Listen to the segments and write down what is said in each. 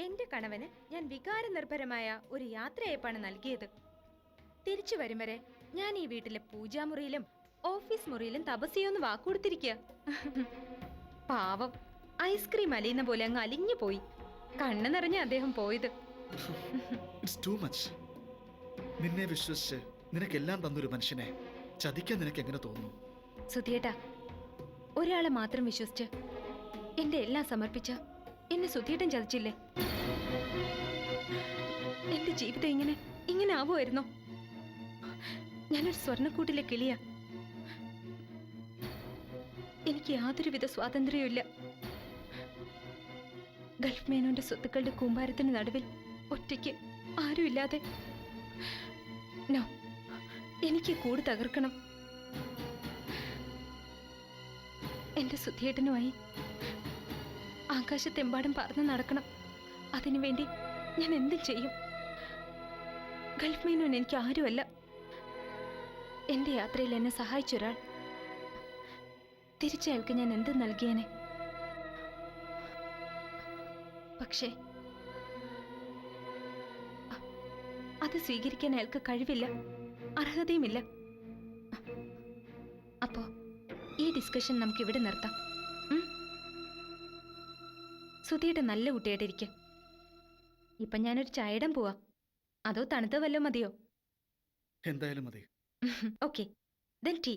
എന്റെ കണവന് ഞാൻ വികാരനിർഭരമായ ഒരു യാത്രയയപ്പാണ് നൽകിയത്. തിരിച്ചു വരും വരെ ഞാൻ ഈ വീട്ടിലെ പൂജാമുറിയിലും ഓഫീസ് മുറിയിലും തപസ്സയൊന്ന് വാക്കുകൊടുത്തിരിക്കുക. പാവം, ഐസ്ക്രീം അലിയുന്ന പോലെ അങ്ങ് അലിഞ്ഞു പോയി. കണ്ണു നിറഞ്ഞ അദ്ദേഹം പോയത്. നിന്നെ വിശ്വസിച്ച് നിനക്കെല്ലാം തന്നൊരു മനുഷ്യനെ ചതിക്കാൻ നിനക്ക് എങ്ങനെ തോന്നുന്നു? സുധിയേട്ടാ, ഒരാളെ മാത്രം വിശ്വസിച്ച് എന്റെ എല്ലാം സമർപ്പിച്ച എന്നെ സുധിയേട്ടൻ ചതിച്ചില്ലേ? എന്റെ ജീവിതം ഇങ്ങനെ ആവുമായിരുന്നോ? ഞാനൊരു സ്വർണ്ണക്കൂട്ടിലെ കിളിയാ. എനിക്ക് യാതൊരുവിധ സ്വാതന്ത്ര്യവും ഇല്ല. ഗൾഫ് മേനോന്റെ സ്വത്തുക്കളുടെ കൂമ്പാരത്തിന് നടുവിൽ ഒറ്റയ്ക്ക് ആരുമില്ലാതെ. നോ, എനിക്ക് കൂട് തകർക്കണം. എന്റെ സുധിയേട്ടനുമായി ആകാശത്തെമ്പാടും പറന്ന് നടക്കണം. അതിനുവേണ്ടി ഞാൻ എന്തും ചെയ്യും. ഗൾഫ് മേനോൻ എനിക്ക് ആരുമല്ല. എന്റെ യാത്രയിൽ എന്നെ സഹായിച്ചൊരാൾ. തിരിച്ചയാൾക്ക് ഞാൻ എന്ത് നൽകിയേനെ. പക്ഷേ അത് സ്വീകരിക്കാൻ അയാൾക്ക് കഴിവില്ല, അർഹതയുമില്ല. അപ്പോ ഈ ഡിസ്കഷൻ നമുക്ക് ഇവിടെ നിർത്താം. സുധിയുടെ നല്ല കുട്ടിയായിട്ടിരിക്കുക. ഇപ്പൊ ഞാനൊരു ചായയിടാൻ പോവാ. അതോ തണുത്ത വല്ലതും മതിയോ? എന്തായാലും മതി. Okay, then tea.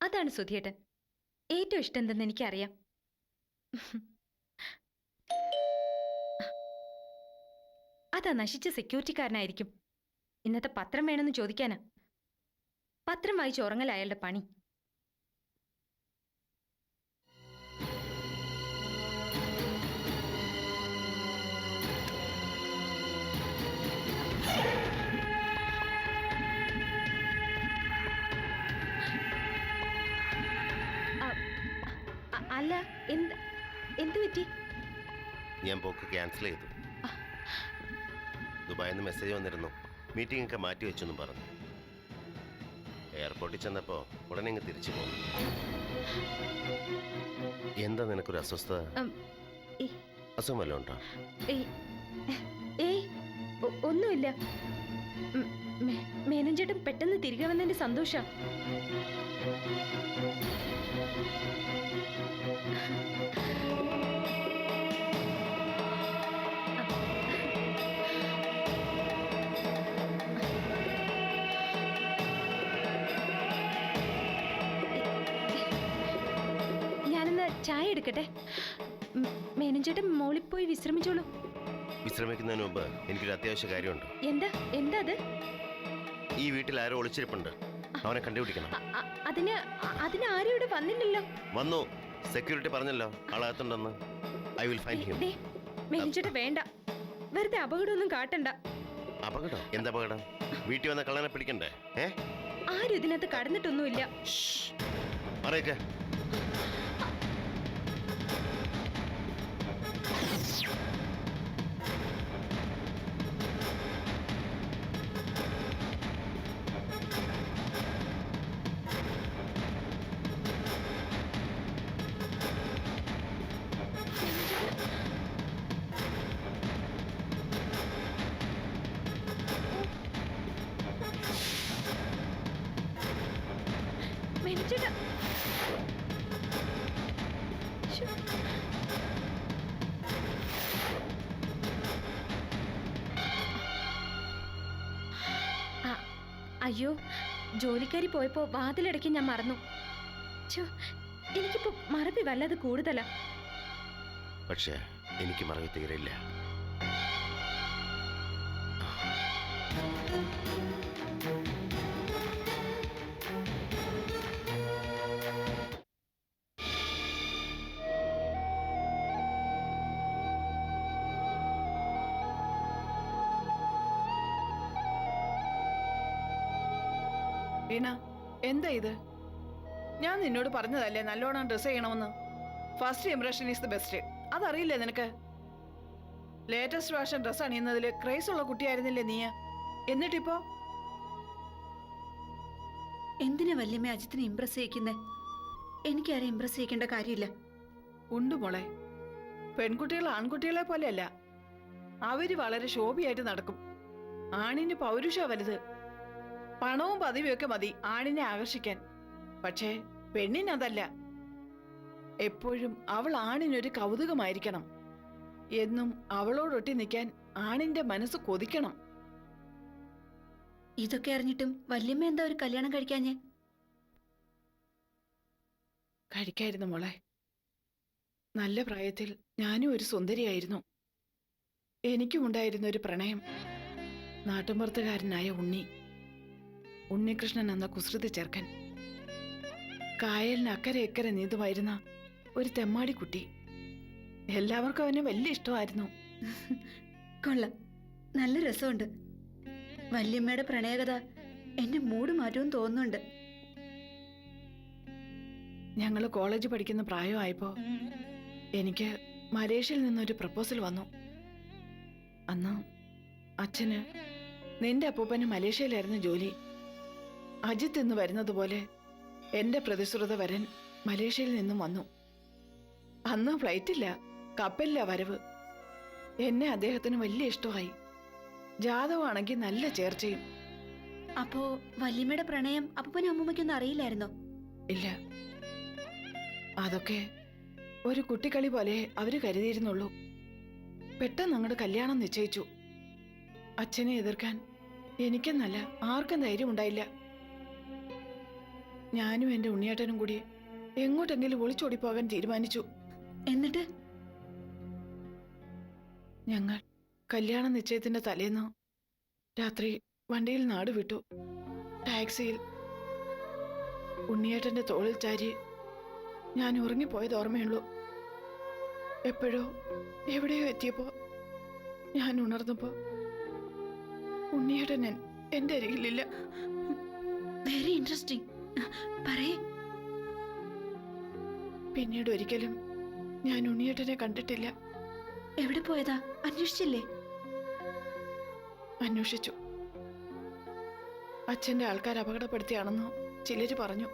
അതാണ് സുധിയേട്ടൻ ഏറ്റവും ഇഷ്ടം എന്തെന്ന് എനിക്കറിയാം. അതാ നശിച്ച സെക്യൂരിറ്റിക്കാരനായിരിക്കും. ഇന്നത്തെ പത്രം വേണമെന്ന് ചോദിക്കാനാ. പത്രം വായിച്ച് ഉറങ്ങൽ അയാളുടെ പണി. അല്ല, എന്ത് പറ്റി? ഞാൻ പോക്ക് ക്യാൻസൽ ചെയ്തു. ദുബായിൽ നിന്ന് മെസ്സേജ് വന്നിരുന്നു, മീറ്റിംഗ് ഒക്കെ മാറ്റി വെച്ചെന്നും പറഞ്ഞു. എയർപോർട്ടിൽ ചെന്നപ്പോൾ ഉടനെ ഇങ്ങ് തിരിച്ചു പോകുന്നു. എന്താ നിനക്കൊരു അസ്വസ്ഥത? അസുഖം വല്ലതും ഉണ്ടോ? ഒന്നുമില്ല. മേനോൻ ചേട്ടൻ പെട്ടെന്ന് തിരികെ വന്നതിന്റെ സന്തോഷം. ഞാനെന്ന് ചായ എടുക്കട്ടെ. മേനോൻ ചേട്ടൻ മോളിൽ പോയി വിശ്രമിച്ചോളൂ. വിശ്രമിക്കുന്നതിന് മുമ്പ് എനിക്കൊരു അത്യാവശ്യ കാര്യമുണ്ട്. എന്താ അത്? ഈ വീട്ടിൽ ആരോ ഒളിച്ചിരിപ്പുണ്ട്, അവനെ കണ്ടുപിടിക്കണം. അതിന് ആരും ഇവിടെ വന്നില്ലല്ലോ. വന്നു, സെക്യൂരിറ്റി പറഞ്ഞല്ലോ ആളകത്തുണ്ടെന്ന്. I will find him. Menon ചേട്ടൻ വേണ്ട, വെറുതെ അപകടമൊന്നും കാട്ടണ്ട. അപകടം? എന്താ അപകടം? വീട്ടിൽ വന്ന കള്ളനെ പിടിക്കണ്ടേ? ആരും ഇതിനകത്ത് കടന്നിട്ടൊന്നുമില്ല. പറയക്കെ. അയ്യോ, ജോലിക്കാരി പോയപ്പോ വാതിലടയ്ക്ക് ഞാൻ മറന്നു. എനിക്കിപ്പോ മറവി വല്ലാതെ കൂടുതലാ. പക്ഷേ എനിക്ക് മറവി തീരില്ല. വീണ, എന്താ ഇത്? ഞാൻ നിന്നോട് പറഞ്ഞതല്ലേ നല്ലോണം ഡ്രസ് ചെയ്യണമെന്ന്. First impression is the best. അതറിയില്ലേ നിനക്ക്? ലേറ്റസ്റ്റ് ഫാഷൻ ഡ്രസ് അണിയുന്നതിൽ ക്രൈസ് ഉള്ള കുട്ടിയായിരുന്നില്ലേ നീ? എന്നിട്ടിപ്പോ എന്തിനാ വല്യമ്മ അജിത്തിനെ ഇംപ്രസ് ചെയ്യിക്കുന്നേ? എനിക്കാരെ ഇംപ്രസ് ചെയ്യിക്കേണ്ട കാര്യമില്ല. ഉണ്ട് മോളെ, പെൺകുട്ടികൾ ആൺകുട്ടികളെ പോലെയല്ല. അവര് വളരെ ശോഭയായിട്ട് നടക്കും. ആണിന് പൗരുഷ വലുത്. പണവും പദവിയൊക്കെ മതി ആണിനെ ആകർഷിക്കാൻ. പക്ഷേ പെണ്ണിനതല്ല. എപ്പോഴും അവൾ ആണിനൊരു കൗതുകമായിരിക്കണം. എന്നും അവളോടൊട്ടി നിൽക്കാൻ ആണിന്റെ മനസ്സ് കൊതിക്കണം. ഇതൊക്കെ അറിഞ്ഞിട്ടും വല്യമ്മ എന്താ ഒരു കല്യാണം കഴിക്കാഞ്ഞേ? കഴിക്കായിരുന്നു മോളെ. നല്ല പ്രായത്തിൽ ഞാനും ഒരു സുന്ദരിയായിരുന്നു. എനിക്കുമുണ്ടായിരുന്ന ഒരു പ്രണയം. നാട്ടുമ്പുറത്തുകാരനായ ഉണ്ണികൃഷ്ണൻ എന്ന കുസൃതി ചെറുക്കൻ. കായലിന് അക്കരെ ഇക്കരെ നീന്തുമായിരുന്ന ഒരു തെമ്മാടിക്കുട്ടി. എല്ലാവർക്കും അവനെ വലിയ ഇഷ്ടമായിരുന്നു. കൊള്ളാം, നല്ല രസമുണ്ട്. വല്യമ്മയുടെ പ്രണയകഥ എന്റെ മൂഡ് മാറ്റവും തോന്നുന്നുണ്ട്. ഞങ്ങൾ കോളേജ് പഠിക്കുന്ന പ്രായമായപ്പോ എനിക്ക് മലേഷ്യയിൽ നിന്നൊരു പ്രപ്പോസൽ വന്നു. അന്ന് അച്ഛന് നിന്റെ അപ്പൂപ്പന് മലേഷ്യയിലായിരുന്നു ജോലി. അജിത്ത് എന്ന് വരുന്നത് പോലെ എന്റെ പ്രതിശ്രുത വരൻ മലേഷ്യയിൽ നിന്നും വന്നു. അന്ന് ഫ്ലൈറ്റില്ല, കപ്പലില്ല വരവ്. എന്നെ അദ്ദേഹത്തിന് വലിയ ഇഷ്ടമായി. ജാതകമാണെങ്കിൽ നല്ല ചേർച്ചയും. അപ്പോ വല്യമ്മയുടെ പ്രണയം അപ്പനും അമ്മൂമ്മയ്ക്കൊന്നും അറിയില്ലായിരുന്നോ? ഇല്ല, അതൊക്കെ ഒരു കുട്ടിക്കളി പോലെ അവര് കരുതിയിരുന്നുള്ളൂ. പെട്ടെന്ന് അങ്ങോട്ട് കല്യാണം നിശ്ചയിച്ചു. അച്ഛനെ എതിർക്കാൻ എനിക്കെന്നല്ല ആർക്കും ധൈര്യം ഉണ്ടായില്ല. ഞാനും എന്റെ ഉണ്ണിയേട്ടനും കൂടി എങ്ങോട്ടെങ്കിലും ഒളിച്ചോടിപ്പോകാൻ തീരുമാനിച്ചു. എന്നിട്ട് ഞങ്ങൾ കല്യാണ നിശ്ചയത്തിന്റെ തലേന്ന് രാത്രി വണ്ടിയിൽ നാട് വിട്ടു. ടാക്സിയിൽ ഉണ്ണിയേട്ടന്റെ തോളിൽ ചാരി ഞാൻ ഉറങ്ങിപ്പോയത് ഓർമ്മയുള്ളൂ. എപ്പോഴോ എവിടെയോ എത്തിയപ്പോ ഞാൻ ഉണർന്നപ്പോ ഉണ്ണിയേട്ടൻ എന്റെ അരികിലില്ല. വെരി ഇൻട്രസ്റ്റിംഗ്, പറയേ. പിന്നീട് ഒരിക്കലും ഞാൻ ഉണ്ണിയേട്ടനെ കണ്ടിട്ടില്ല. എവിടെ പോയതാ? അന്വേഷിച്ചില്ലേ? അന്വേഷിച്ചു. അച്ഛന്റെ ആൾക്കാർ അപകടപ്പെടുത്തിയാണെന്ന് ചിലര് പറഞ്ഞു.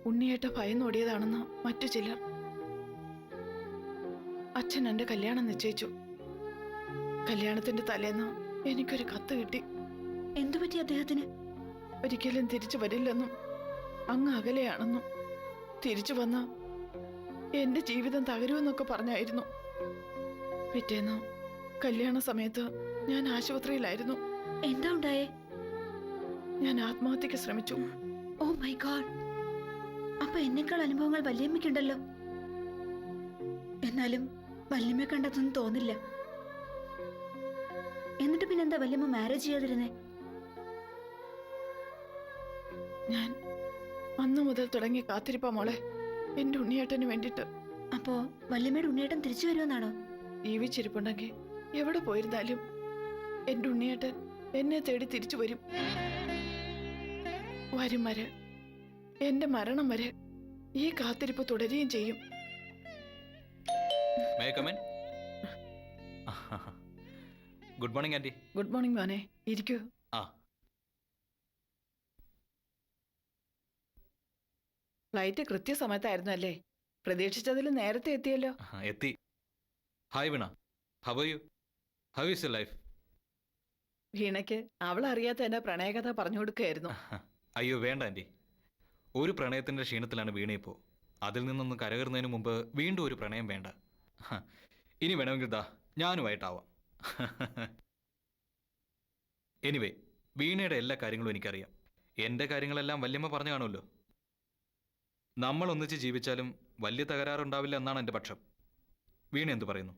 ഉണ്ണിയേട്ട ഭയന്നോടിയതാണെന്ന് മറ്റു ചിലർ. അച്ഛൻ എന്റെ കല്യാണം നിശ്ചയിച്ചു. കല്യാണത്തിന്റെ തലേന്ന് എനിക്കൊരു കത്ത് കിട്ടി. എന്തു പറ്റി അദ്ദേഹത്തിന്? ഒരിക്കലും തിരിച്ചു വരില്ലെന്നും അങ്ങ് അകലെയാണെന്നും തിരിച്ചു വന്ന എന്റെ ജീവിതം തകരുമെന്നൊക്കെ പറഞ്ഞായിരുന്നു. പിറ്റേന്ന് കല്യാണ സമയത്ത് ഞാൻ ആശുപത്രിയിലായിരുന്നു. എന്താ ഉണ്ടായേ? ഞാൻ ആത്മഹത്യക്ക് ശ്രമിച്ചു. Oh my god. അപ്പൊ എന്നെക്കാൾ അനുഭവങ്ങൾ വല്യമ്മയ്ക്കുണ്ടല്ലോ. എന്നാലും വല്യമ്മ കണ്ടതൊന്നും തോന്നില്ല. എന്നിട്ട് പിന്നെന്താ വല്യമ്മ മാരേജ് ചെയ്യാതിരുന്നേ? ഞാൻ അന്നു മുതൽ തുടങ്ങിയ കാത്തിരിപ്പാ മോളെ, എന്റെ ഉണ്ണിയേട്ടന് വേണ്ടിട്ട്. അപ്പോ വല്യമ്മയുടെ ഉണ്ണിയേട്ടൻ തിരിച്ചു വരുമെന്നാണോ? ജീവിച്ചിരിപ്പുണ്ടെങ്കിൽ എവിടെ പോയിരുന്നാലും എന്റെ ഉണ്ണിയേട്ടൻ എന്നെ തേടി തിരിച്ചു വരും. വരും വരെ, എന്റെ മരണം വരെ ഈ കാത്തിരിപ്പ് തുടരുകയും ചെയ്യും. Good morning anti. Good morning മോനെ, ഇരിക്കൂ. ആ. ഫ്ലൈറ്റ് കൃത്യസമയത്തായിരുന്നു അല്ലേ? പ്രതീക്ഷിച്ചതിൽ നേരത്തെ എത്തിയല്ലോ. എത്തി. Hi Veena, how are you? How is your life? വീണയ്ക്ക് അവൾ അറിയാത്ത എന്റെ പ്രണയകഥ പറഞ്ഞു കൊടുക്കുകയായിരുന്നു. അയ്യോ വേണ്ട ആന്റി, ഒരു പ്രണയത്തിന്റെ ക്ഷീണത്തിലാണ് വീണ ഇപ്പോൾ. അതിൽ നിന്നൊന്ന് കരകയറുന്നതിന് മുമ്പ് വീണ്ടും ഒരു പ്രണയം വേണ്ട. ഇനി വേണമെങ്കിൽ ദാ ഞാനുമായിട്ടാവാം. എനിവേ, വീണയുടെ എല്ലാ കാര്യങ്ങളും എനിക്കറിയാം. എൻ്റെ കാര്യങ്ങളെല്ലാം വല്യമ്മ പറഞ്ഞു കാണുമല്ലോ. നമ്മൾ ഒന്നിച്ച് ജീവിച്ചാലും വലിയ തകരാറുണ്ടാവില്ല എന്നാണ് എൻ്റെ പക്ഷം. വീണ എന്തു പറയുന്നു?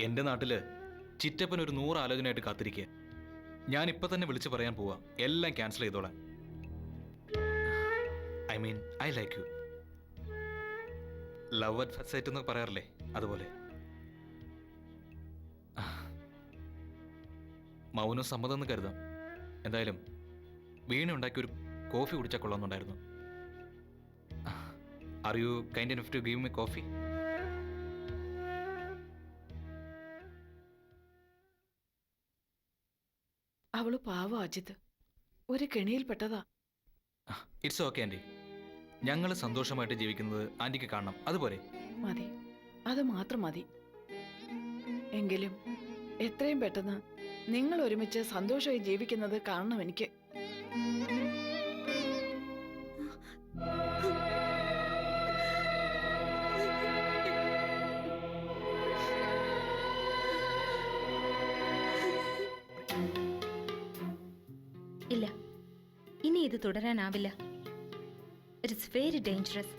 എൻ്റെ നാട്ടില് ചിറ്റപ്പൻ ഒരു 100 ആലോചനയായിട്ട് കാത്തിരിക്കുക. ഞാൻ ഇപ്പൊ തന്നെ വിളിച്ചു പറയാൻ പോവാ, എല്ലാം ക്യാൻസൽ ചെയ്തോളാം. I mean I like you. Love at first sight എന്ന് പറയാറില്ലേ, അതുപോലെ. മൗനം സമ്മതം എന്ന് കരുതാം. എന്തായാലും വീണ ഉണ്ടാക്കി ഒരു കോഫി കുടിച്ചാൽ കൊള്ളാമെന്നുണ്ടായിരുന്നു. Are you kind enough to give me coffee? അവള് പാവം അജിത്ത്, ഒരു കെണിയിൽപ്പെട്ടതാ. It's okay aunty. ഞങ്ങൾ സന്തോഷമായിട്ട് ജീവിക്കുന്നത് ആൻറ്റിക്ക് കാണണം, അതുപോലെ. മതി. അത് മാത്രം മതി. എങ്കിലും എത്രയും പെട്ടെന്ന് നിങ്ങൾ ഒരുമിച്ച് സന്തോഷമായി ജീവിക്കുന്നത് കാണണം എനിക്ക്. ഇല്ല, ഇനി ഇത് തുടരാനാവില്ല. It's very dangerous.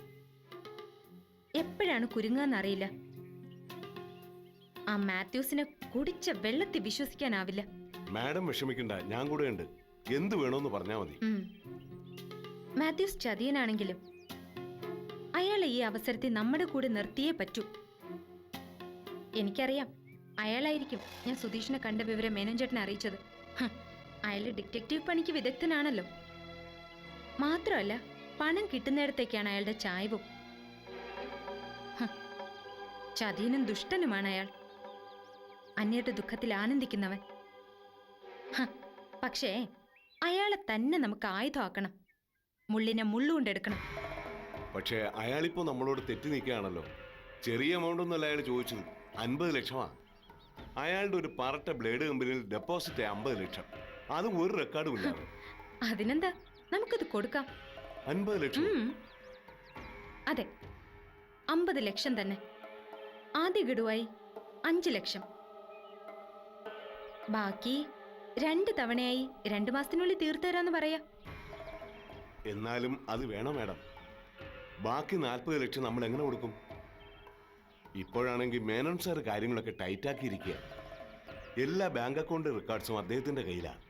എപ്പോഴാണ് കുരുങ്ങാന്നറിയില്ല. ആ മാത്യൂസിനെ കുടിച്ച വെള്ളത്തിൽ വിശ്വസിക്കാനാവില്ല. മാഡം വിഷമിക്കണ്ട, ഞാൻ കൂടെ ഉണ്ട്. എന്ത് വേണോന്ന് പറഞ്ഞാ മതി. മാത്യൂസ് ചതിയനാണെങ്കിലും അയാളെ ഈ അവസരത്തിൽ നമ്മുടെ കൂടെ നിർത്തിയേ പറ്റൂ. എനിക്കറിയാം, അയാളായിരിക്കും ഞാൻ സുധീഷിനെ കണ്ട വിവരം മേനോൻ ചേട്ടനെ അറിയിച്ചത്. അയാൾ ഡിറ്റക്റ്റീവ് പണിക്ക് വിദഗ്ധനാണല്ലോ. മാത്രമല്ല, പണം കിട്ടുന്നിടത്തേക്കാണ് അയാളുടെ ചായവും. ചതിയനും ദുഷ്ടനുമാണ് അയാൾ. അന്യരുടെ ദുഃഖത്തിൽ ആനന്ദിക്കുന്നവൻ. പക്ഷേ അയാളെ തന്നെ നമുക്ക് ആയുധമാക്കണം. മുള്ളിനെ മുള്ളുകൊണ്ടെടുക്കണം. പക്ഷേ അയാളിപ്പോ നമ്മളോട് തെറ്റി നിൽക്കുകയാണല്ലോ. ചെറിയ എമൗണ്ട് ഒന്നുമല്ല അയാൾ ചോദിച്ചത്, 50 ലക്ഷമാ. അയാളുടെ ഒരു പറട്ട ബ്ലേഡ് കമ്പനിയിൽ ഡെപ്പോസിറ്റ് 50 ലക്ഷം. അതും ഒരു റെക്കോർഡും ഇല്ല. അതിനെന്താ, നമുക്കത് കൊടുക്കാം. 50 ലക്ഷം? അതെ, 50 ലക്ഷം തന്നെ. ആദ്യ ഗഡുവായി 5 ലക്ഷം. ബാക്കി 2 തവണയായി 2 മാസത്തിനുള്ളിൽ തീർത്തു തരാന്ന് പറയാ. എന്നാലും അത് വേണം മാഡം. ബാക്കി 40 ലക്ഷം നമ്മൾ എങ്ങനെ കൊടുക്കും? ഇപ്പോഴാണെങ്കിൽ മേനോൻ സാർ കാര്യങ്ങളൊക്കെ ടൈറ്റാക്കിയിരിക്കുക. എല്ലാ ബാങ്ക് അക്കൗണ്ട് റെക്കോർഡ്സും അദ്ദേഹത്തിന്റെ കയ്യിലാണ്.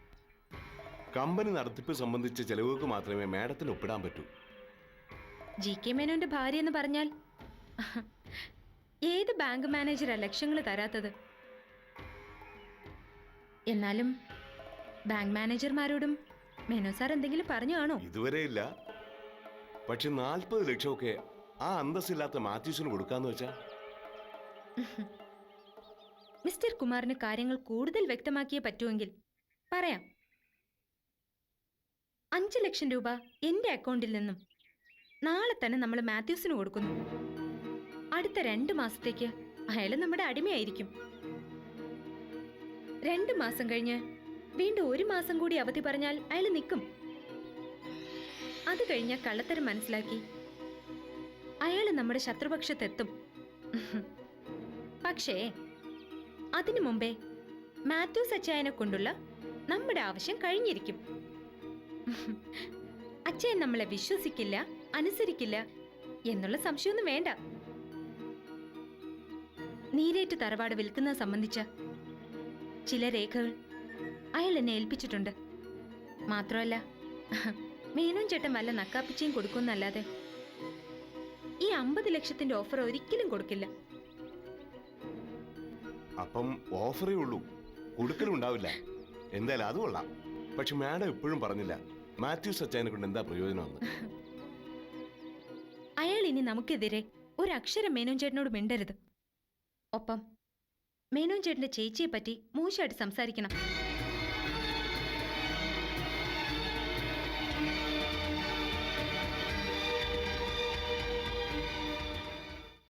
കമ്പനി നടത്തിപ്പ് സംബന്ധിച്ച ചെലവുകൾക്ക് മാത്രമേ മാഡത്തിന് ഒപ്പിടാൻ പറ്റൂ. GK മേനോന്റെ ഭാര്യ എന്ന് പറഞ്ഞാൽ ഏത് ബാങ്ക് മാനേജരാ ലക്ഷങ്ങൾ തരാത്തത്? എന്നാലും ബാങ്ക് മാനേജർമാരോടും മേനോൻ സാർ എന്തെങ്കിലും പറഞ്ഞു കാണോ? ഇതുവരെ ഇല്ല. പക്ഷെ 40 ലക്ഷമൊക്കെ ആ അന്തസ്സില്ലാത്ത മാത്യൂസിന് കൊടുക്കാന്ന് വെച്ചാ? മിസ്റ്റർ കുമാറിന് കാര്യങ്ങൾ കൂടുതൽ വ്യക്തമാക്കിയേ പറ്റുമെങ്കിൽ പറയാം. 5 ലക്ഷം രൂപ എന്റെ അക്കൗണ്ടിൽ നിന്നും നാളെ തന്നെ നമ്മൾ മാത്യൂസിന് കൊടുക്കുന്നു. അടുത്ത 2 മാസത്തേക്ക് അയാൾ നമ്മുടെ അടിമയായിരിക്കും. 2 മാസം കഴിഞ്ഞ് വീണ്ടും 1 മാസം കൂടി അവധി പറഞ്ഞാൽ അയാൾ നിൽക്കും. അത് കഴിഞ്ഞ കള്ളത്തരം മനസ്സിലാക്കി അയാൾ നമ്മുടെ ശത്രുപക്ഷത്തെത്തും. പക്ഷേ അതിനു മുമ്പേ മാത്യൂസ് അച്ചായനെ കൊണ്ടുള്ള നമ്മുടെ ആവശ്യം കഴിഞ്ഞിരിക്കും. അച്ചായൻ നമ്മളെ വിശ്വസിക്കില്ല, അനുസരിക്കില്ല എന്നുള്ള സംശയമൊന്നും വേണ്ട. നീരേറ്റ് തറവാട് വിൽക്കുന്നത് സംബന്ധിച്ച ചില രേഖകൾ അയാൾ എന്നെ ഏൽപ്പിച്ചിട്ടുണ്ട്. മാത്രമല്ല, മേനോൻ ചേട്ടൻ വല്ല നക്കാപ്പിച്ചയും കൊടുക്കുമെന്നല്ലാതെ ഈ 50 ലക്ഷത്തിന്റെ ഓഫർ ഒരിക്കലും കൊടുക്കില്ല. അപ്പം ഓഫറേ ഉള്ളൂ, കൊടുക്കലുണ്ടാവില്ല. എന്തായാലും അത് കൊള്ളാം. പക്ഷെ മാഡം എപ്പോഴും പറഞ്ഞില്ല മാത്യൂസ് അച്ചായനെ കൊണ്ട് എന്താ പ്രയോജനമെന്ന്. അയാൾ ഇനി നമുക്കെതിരെ ഒരക്ഷരം മേനോൻ ചേട്ടനോട് മിണ്ടരുത്. ഒപ്പം മേനോൻ ചേട്ടന്റെ ചേച്ചിയെ പറ്റി മോശമായിട്ട് സംസാരിക്കണം.